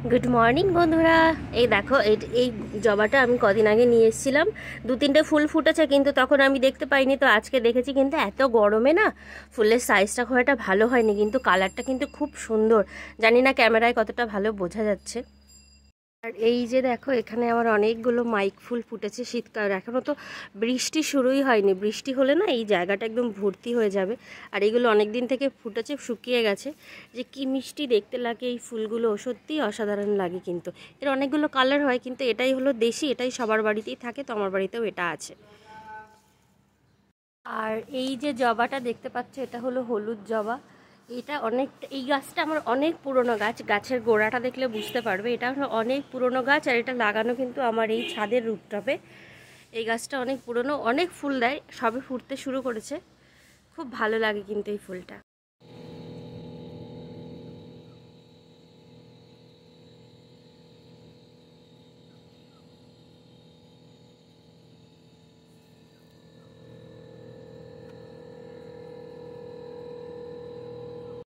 Good morning বন্ধুরা। এই দেখো এই জবাটা আমি কদিন আগে নিয়ে এসেছিলাম। দু তিনটে ফুল ফুটেছে, কিন্তু তখন আমি দেখতে পাইনি। তো আজকে দেখেছি, কিন্তু এত গরমে না ফুলের সাইজটা খুব একটা ভালো হয়নি, কিন্তু কালারটা কিন্তু খুব সুন্দর। জানি না ক্যামেরায় কতটা ভালো বোঝা যাচ্ছে। আর এই যে দেখো, এখানে আমার অনেকগুলো মাইক ফুল ফুটেছে। শীতকাল এখনও তো বৃষ্টি শুরুই হয়নি, বৃষ্টি হলে না এই জায়গাটা একদম ভর্তি হয়ে যাবে। আর এইগুলো অনেক দিন থেকে ফুটেছে, শুকিয়ে গেছে। যে কি মিষ্টি দেখতে লাগে এই ফুলগুলো, সত্যিই অসাধারণ লাগে। কিন্তু এর অনেকগুলো কালার হয়, কিন্তু এটাই হলো দেশি, এটাই সবার বাড়িতেই থাকে। তো আমার বাড়িতেও এটা আছে। আর এই যে জবাটা দেখতে পাচ্ছ, এটা হলো হলুদ জবা। এটা এই গাছটা আমার অনেক পুরনো গাছ, গাছের গোড়াটা দেখলে বুঝতে পারবে। এটা হলো অনেক পুরনো গাছ, আর এটা লাগানো কিন্তু আমার এই ছাদের রূপটপে। এই গাছটা অনেক পুরনো, অনেক ফুল দেয়, সবে ফুটতে শুরু করেছে। খুব ভালো লাগে কিন্তু এই ফুলটা।